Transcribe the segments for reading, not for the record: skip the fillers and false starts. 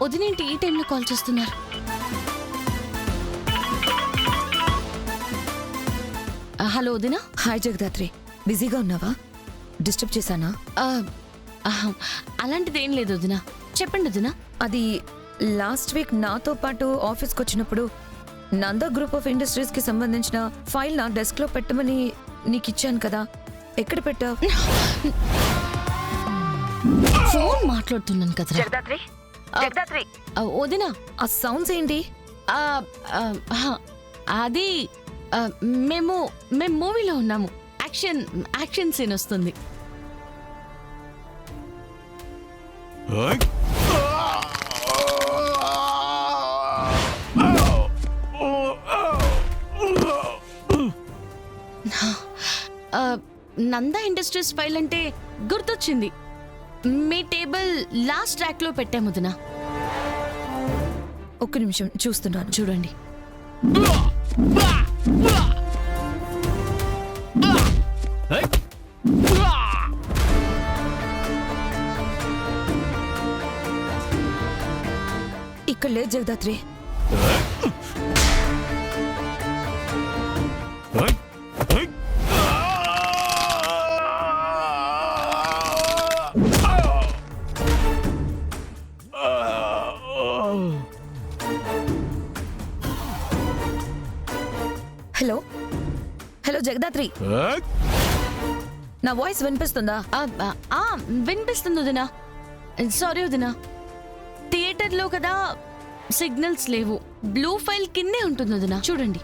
వదినేంటి ఈ టైంలో కాల్ చేస్తున్నారు? హలో వదినా. హాయ్ జగదాత్రి, బిజీగా ఉన్నావా? డిస్టర్బ్ చేశానా? అలాంటిది ఏం లేదు వదినా, చెప్పండి వదినా. అది లాస్ట్ వీక్ నాతో పాటు ఆఫీస్కి వచ్చినప్పుడు నందా గ్రూప్ ఆఫ్ ఇండస్ట్రీస్ కి సంబంధించిన ఫైల్ నా డెస్క్ లో పెట్టమని నీకు ఇచ్చాను కదా, ఎక్కడ పెట్టావు? ఫోన్ మాట్లాడుతున్నాను కదా జగదాత్రి. వదినా. ఆ సౌండ్స్ ఏంటి? అది మేము మూవీలో ఉన్నాము. యాక్షన్ సీన్ వస్తుంది. నందా ఇండస్ట్రీస్ ఫైల్ అంటే గుర్తొచ్చింది. మీ టేబుల్ లాస్ట్ ర్యాక్ లో పెట్టాము వదినా. ఒక్క నిమిషం చూస్తున్నాను, చూడండి. ఇక్కడ లేదు జగదాత్రి. హలో హలో జగదాత్రి, నా వాయిస్ వినిపిస్తుందా? వినిపిస్తుంది వదినా. సారీ వదినా, థియేటర్లో కదా సిగ్నల్స్ లేవు. బ్లూ ఫైల్ కిందే ఉంటుంది వదినా, చూడండి.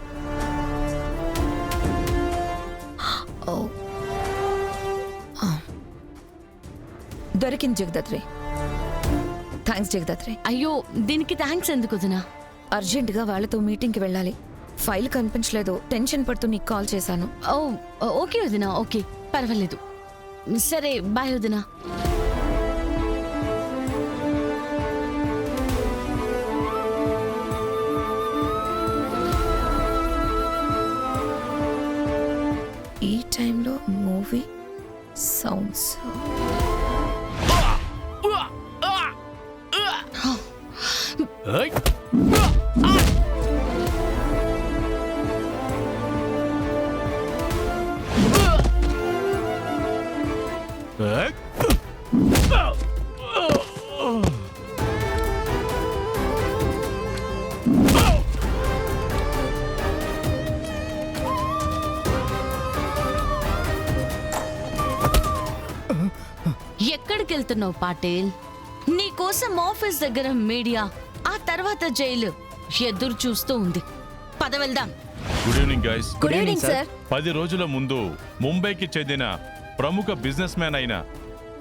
దొరికింది జగదాత్రి. థ్యాంక్స్ జగదాత్రి. అయ్యో, దీనికి థ్యాంక్స్ ఎందుకు వదినా? అర్జెంటుగా వాళ్ళతో మీటింగ్కి వెళ్ళాలి. ఫైల్ కనిపించలేదు, టెన్షన్ పడుతూ నీకు కాల్ చేశాను. ఓకే వదినా, ఓకే, పర్వాలేదు. సరే, బాయ్ వదినా. ఈ టైంలో మూవీ సౌండ్స్. ఎక్కడికి వెళ్తున్నావు పాటేల్? నీకోసం ఆఫీస్ దగ్గర మీడియా, ఆ తర్వాత జైలు ఎదురు చూస్తూ ఉంది. పద వెళ్దాం. Good evening guys. Good evening sir. 10 రోజుల ముందు ముంబైకి చెందిన ప్రముఖ బిజినెస్ మ్యాన్ అయిన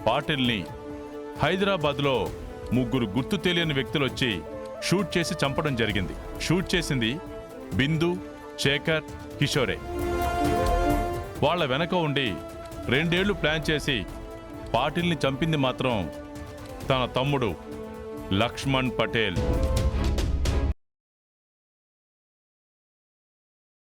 పాటిల్ని హైదరాబాద్లో 3 గుర్తు తెలియని వ్యక్తులు వచ్చి షూట్ చేసి చంపడం జరిగింది. షూట్ చేసింది బిందు, శేఖర్, కిషోరే. వాళ్ళ వెనక ఉండి 2 ఏళ్లు ప్లాన్ చేసి పాటిల్ని చంపింది మాత్రం తన తమ్ముడు లక్ష్మణ్ పటేల్.